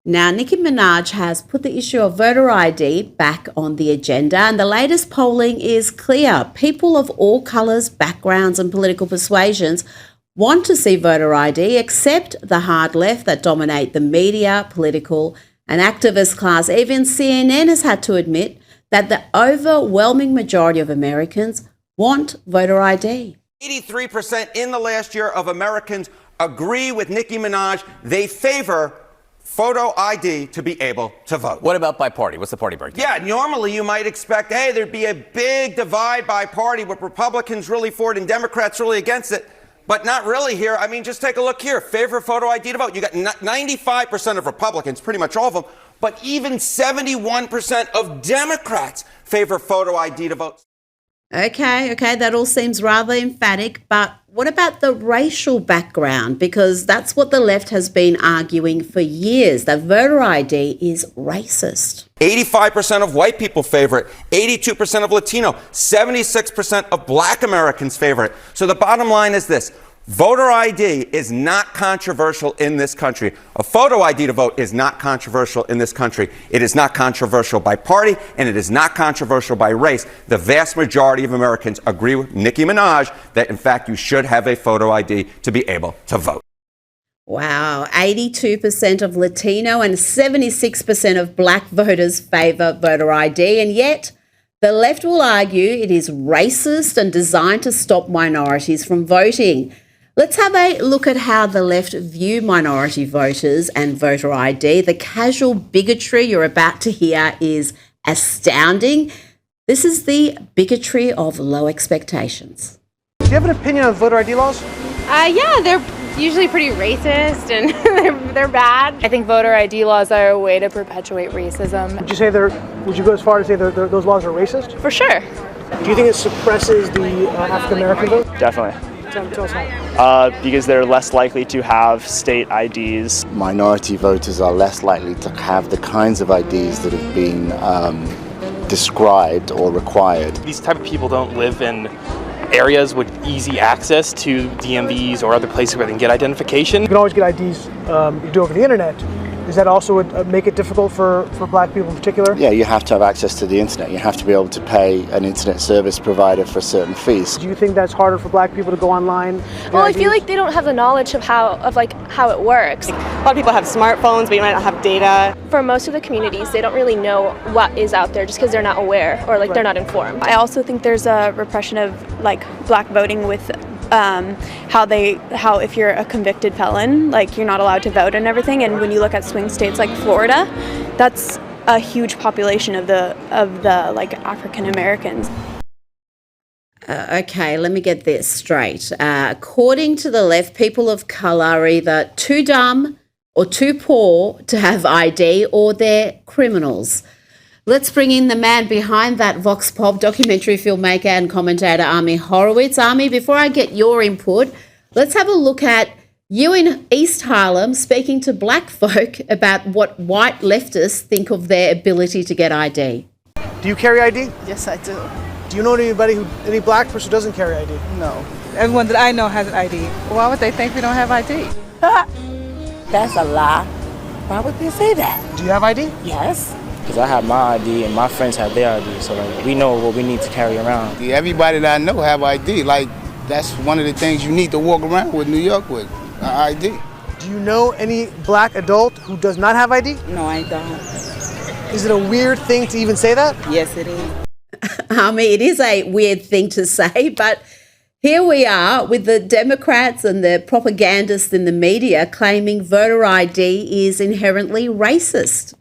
Now, Nicki Minaj has put the issue of voter ID back on the agenda, and the latest polling is clear. People of all colours, backgrounds and political persuasions want to see voter ID, except the hard left that dominate the media, political and activist class. Even CNN has had to admit that the overwhelming majority of Americans want voter ID. 83% in the last year of Americans agree with Nicki Minaj. They favor photo ID to be able to vote. What about by party? What's the party breakdown? Yeah, normally you might expect, hey, there'd be a big divide by party with Republicans really for it and Democrats really against it. But not really here. I mean, just take a look here. Favor photo ID to vote. You got 95% of Republicans, pretty much all of them, but even 71% of Democrats favor photo ID to vote. Okay, that all seems rather emphatic, but what about the racial background? Because that's what the left has been arguing for years, that voter ID is racist. 85% of white people favor it, 82% of Latino, 76% of Black Americans favor it. So the bottom line is this. Voter ID is not controversial in this country. A photo ID to vote is not controversial in this country. It is not controversial by party, and it is not controversial by race. The vast majority of Americans agree with Nicki Minaj that, in fact, you should have a photo ID to be able to vote. Wow, 82% of Latino and 76% of Black voters favour voter ID, and yet the left will argue it is racist and designed to stop minorities from voting. Let's have a look at how the left view minority voters and voter ID. The casual bigotry you're about to hear is astounding. This is the bigotry of low expectations. Do you have an opinion on voter ID laws? Yeah, they're usually pretty racist and they're bad. I think voter ID laws are a way to perpetuate racism. Would you go as far as say those laws are racist? For sure. Do you think it suppresses the African American vote? Definitely. Tell us how. Because they're less likely to have state IDs. Minority voters are less likely to have the kinds of IDs that have been described or required. These type of people don't live in areas with easy access to DMVs or other places where they can get identification. You can always get IDs you do over the internet. Does that also make it difficult for Black people in particular? Yeah, you have to have access to the internet. You have to be able to pay an internet service provider for certain fees. Do you think that's harder for Black people to go online? Well, I feel like they don't have the knowledge of how it works. A lot of people have smartphones, but you might not have data. For most of the communities, they don't really know what is out there just because they're not aware or they're not informed. I also think there's a repression of Black voting with how if you're a convicted felon, you're not allowed to vote and everything. And when you look at swing states like Florida, that's a huge population of the African Americans. Okay, let me get this straight. According to the left, people of colour are either too dumb or too poor to have ID, or they're criminals. Let's bring in the man behind that Vox Pop, documentary filmmaker and commentator Ami Horowitz. Ami, before I get your input, let's have a look at you in East Harlem speaking to Black folk about what white leftists think of their ability to get ID. Do you carry ID? Yes, I do. Do you know any Black person who doesn't carry ID? No. Everyone that I know has an ID. Why would they think we don't have ID? That's a lie. Why would they say that? Do you have ID? Yes. Because I have my ID and my friends have their ID, so we know what we need to carry around. Everybody that I know have ID. That's one of the things you need to walk around with New York with, ID. Do you know any Black adult who does not have ID? No, I don't. Is it a weird thing to even say that? Yes, it is. I mean, it is a weird thing to say, but here we are with the Democrats and the propagandists in the media claiming voter ID is inherently racist.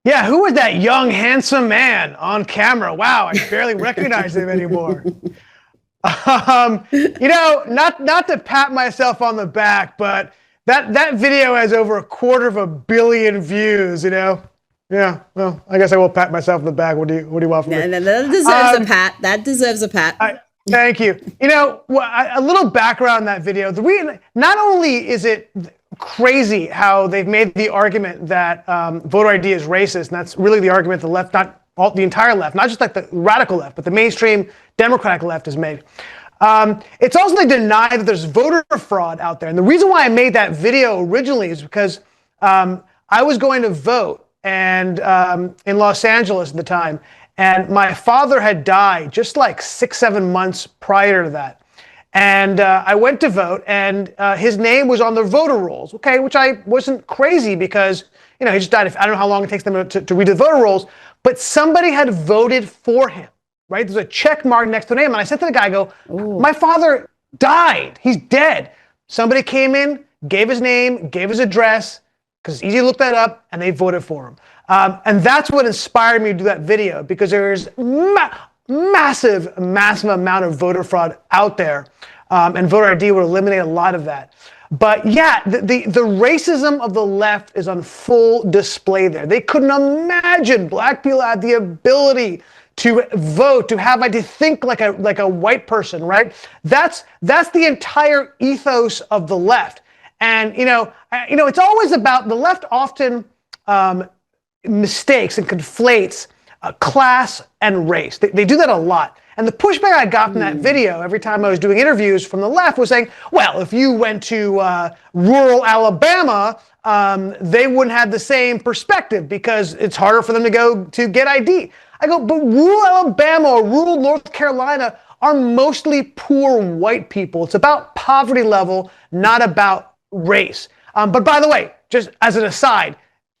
Yeah, who was that young, handsome man on camera? Wow, I barely recognize him anymore. Not to pat myself on the back, but that video has over 250 million views, Yeah, well, I guess I will pat myself on the back. What do you want from me? No, that deserves a pat. That deserves a pat. Thank you. A little background on that video. Not only is it crazy how they've made the argument that voter ID is racist, and that's really the argument the left, the entire left, not just the radical left, but the mainstream Democratic left has made. It's also they deny that there's voter fraud out there. And the reason why I made that video originally is because I was going to vote and in Los Angeles at the time, and my father had died just like 6-7 months prior to that. And I went to vote, and his name was on the voter rolls, okay, which I wasn't crazy because, he just died. I don't know how long it takes them to read the voter rolls, but somebody had voted for him, right? There's a check mark next to the name. And I said to the guy, my father died. He's dead. Somebody came in, gave his name, gave his address, because it's easy to look that up, and they voted for him. And that's what inspired me to do that video, because there's massive amount of voter fraud out there, and voter ID would eliminate a lot of that. But yeah, the racism of the left is on full display there. They couldn't imagine black people had the ability to vote, to think like a white person, right? That's the entire ethos of the left. And it's always about the left often mistakes and conflates class and race. They do that a lot. And the pushback I got from that video every time I was doing interviews from the left was saying, well, if you went to rural Alabama, they wouldn't have the same perspective because it's harder for them to go to get ID. I go, but rural Alabama or rural North Carolina are mostly poor white people. It's about poverty level, not about race. But by the way, just as an aside,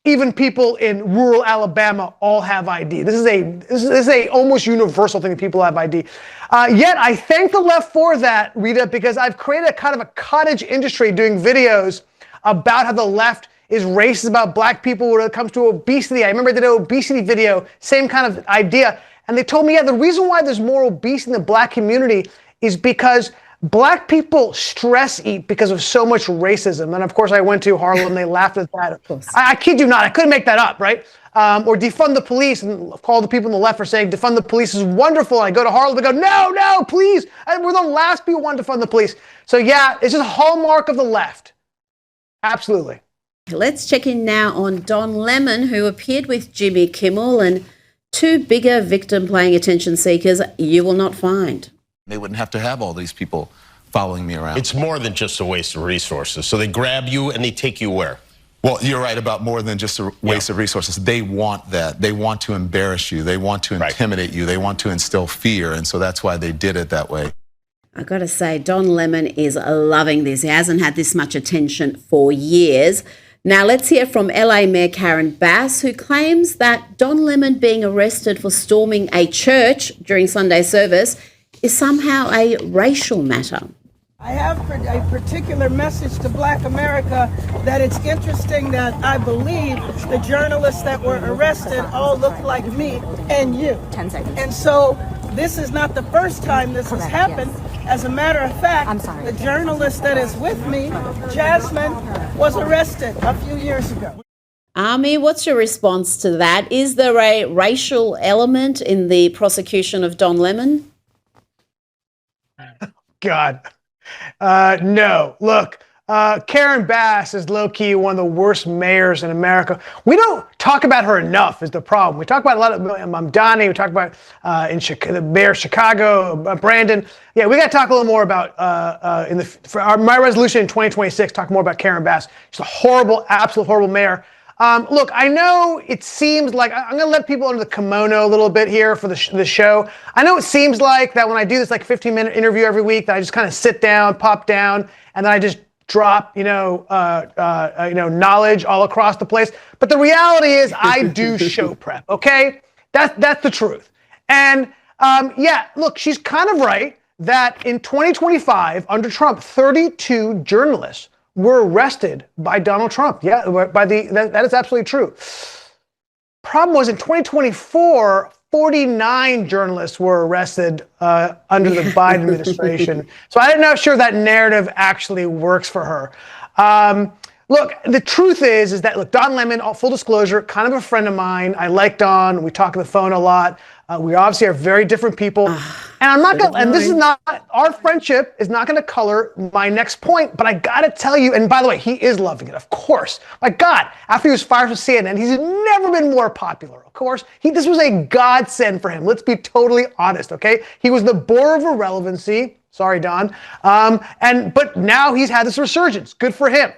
even people in rural Alabama all have ID. This is a almost universal thing that people have ID. Yet I thank the left for that, Rita, because I've created a kind of a cottage industry doing videos about how the left is racist about black people when it comes to obesity. I remember I did an obesity video, same kind of idea. And they told me, the reason why there's more obesity in the black community is because black people stress eat because of so much racism. And of course, I went to Harlem, they laughed at that. I kid you not, I couldn't make that up, right? Or defund the police, and call the people on the left for saying defund the police is wonderful. I go to Harlem, they go, no, please. And we're the last people who want to defund the police. So yeah, it's just a hallmark of the left. Absolutely. Let's check in now on Don Lemon, who appeared with Jimmy Kimmel, and two bigger victim-playing attention seekers you will not find. They wouldn't have to have all these people following me around. It's more than just a waste of resources. So they grab you and they take you where? Well, you're right about more than just a waste of resources. They want that. They want to embarrass you. They want to intimidate you. They want to instill fear. And so that's why they did it that way. I got to say, Don Lemon is loving this. He hasn't had this much attention for years. Now let's hear from LA Mayor Karen Bass, who claims that Don Lemon being arrested for storming a church during Sunday service is somehow a racial matter. I have a particular message to Black America that it's interesting that I believe the journalists that were arrested all look like me and you. 10 seconds. And so this is not the first time this has happened. Yes. As a matter of fact, the journalist that is with me, Jasmine, was arrested a few years ago. Army, what's your response to that? Is there a racial element in the prosecution of Don Lemon? God. No. Look, Karen Bass is low-key one of the worst mayors in America. We don't talk about her enough is the problem. We talk about a lot of Mamdani. We talk about the mayor of Chicago, Brandon. Yeah, we got to talk a little more about, my resolution in 2026, talk more about Karen Bass. She's a horrible, absolute horrible mayor. Look, I know it seems like, I'm going to let people under the kimono a little bit here for the show. I know it seems like that when I do this 15-minute interview every week, that I just kind of sit down, pop down, and then I just drop, knowledge all across the place. But the reality is I do show prep, okay? That's the truth. And look, she's kind of right that in 2025, under Trump, 32 journalists were arrested by Donald Trump. Yeah, that is absolutely true. Problem was in 2024, 49 journalists were arrested under the Biden administration. So I'm not sure that narrative actually works for her. Look, the truth is that Don Lemon, full disclosure, kind of a friend of mine. I like Don. We talk on the phone a lot. We obviously are very different people. And I'm not going to, and this is not, our friendship is not going to color my next point, but I got to tell you, and by the way, he is loving it, of course. My God, after he was fired from CNN, he's never been more popular, of course. This was a godsend for him. Let's be totally honest, okay? He was the bore of irrelevancy. Sorry, Don. But now he's had this resurgence. Good for him.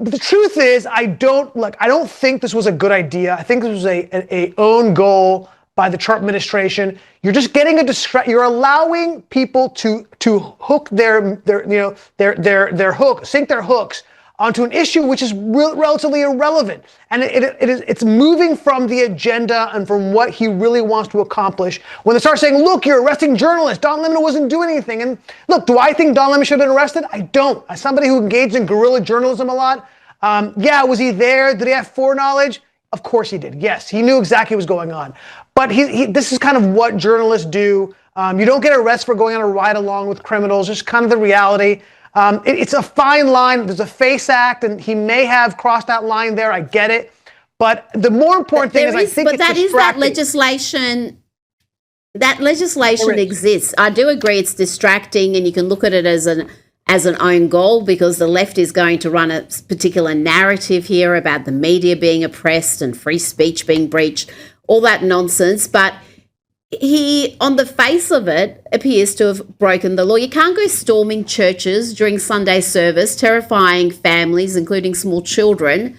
But the truth is, I don't think this was a good idea. I think this was a own goal by the Trump administration. You're just getting you're allowing people to hook sink their hooks onto an issue which is relatively irrelevant. And it's moving from the agenda and from what he really wants to accomplish. When they start saying, look, you're arresting journalists, Don Lemon wasn't doing anything. And look, do I think Don Lemon should have been arrested? I don't. As somebody who engaged in guerrilla journalism a lot, was he there? Did he have foreknowledge? Of course he did. Yes, he knew exactly what was going on. But this is kind of what journalists do. You don't get arrested for going on a ride along with criminals. Just kind of the reality. It's a fine line. There's a FACE Act, and he may have crossed that line there. I get it. But the more important thing is I think it's distracting. That legislation. That legislation exists. I do agree it's distracting, and you can look at it as an own goal because the left is going to run a particular narrative here about the media being oppressed and free speech being breached, all that nonsense. But he, on the face of it, appears to have broken the law. You can't go storming churches during Sunday service, terrifying families, including small children,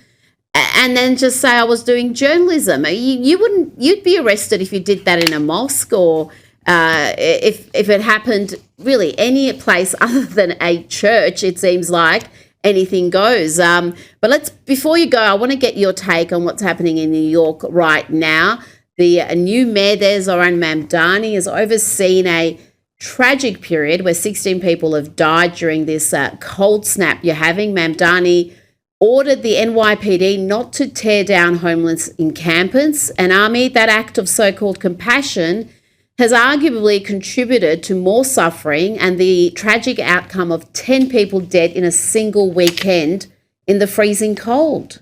and then just say I was doing journalism. You'd be arrested if you did that in a mosque or if it happened really any place other than a church. It seems like anything goes. But before you go, I want to get your take on what's happening in New York right now. The new mayor there, Zohran Mamdani, has overseen a tragic period where 16 people have died during this cold snap you're having. Mamdani ordered the NYPD not to tear down homeless encampments. And Army, that act of so-called compassion has arguably contributed to more suffering and the tragic outcome of 10 people dead in a single weekend in the freezing cold.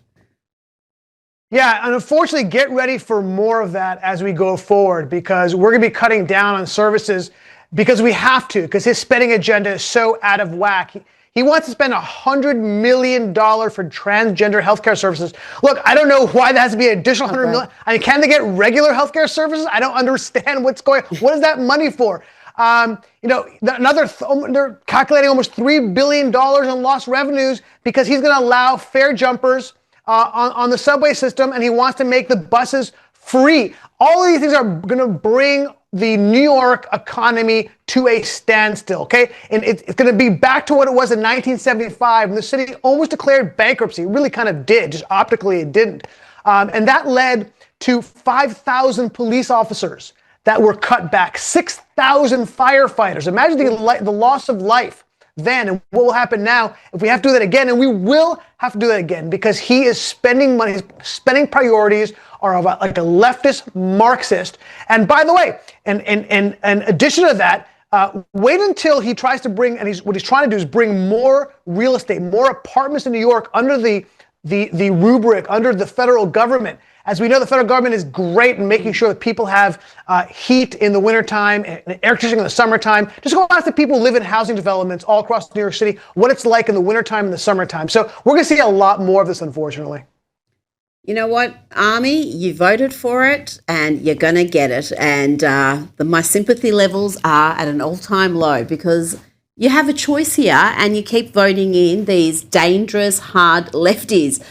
Yeah, and unfortunately, get ready for more of that as we go forward because we're going to be cutting down on services because we have to, because his spending agenda is so out of whack. He wants to spend $100 million for transgender healthcare services. Look, I don't know why that has to be an additional $100 million. I mean, can they get regular healthcare services? I don't understand what's going on. What is that money for? They're calculating almost $3 billion in lost revenues because he's going to allow fare jumpers on the subway system, and he wants to make the buses free. All of these things are going to bring the New York economy to a standstill, okay? And it's going to be back to what it was in 1975 when the city almost declared bankruptcy. It really kind of did, just optically it didn't. And that led to 5,000 police officers that were cut back, 6,000 firefighters. Imagine the loss of life then and what will happen now if we have to do that again. And we will have to do that again because he is spending money. His spending priorities are like a leftist Marxist. And by the way, in addition to that, wait until he tries to bring, what he's trying to do is bring more real estate, more apartments in New York under the rubric, under the federal government. As we know, the federal government is great in making sure that people have heat in the wintertime and air conditioning in the summertime. Just go ask the people who live in housing developments all across New York City what it's like in the wintertime and the summertime. So we're going to see a lot more of this, unfortunately. You know what, Army? You voted for it and you're going to get it. And my sympathy levels are at an all-time low because you have a choice here and you keep voting in these dangerous, hard lefties.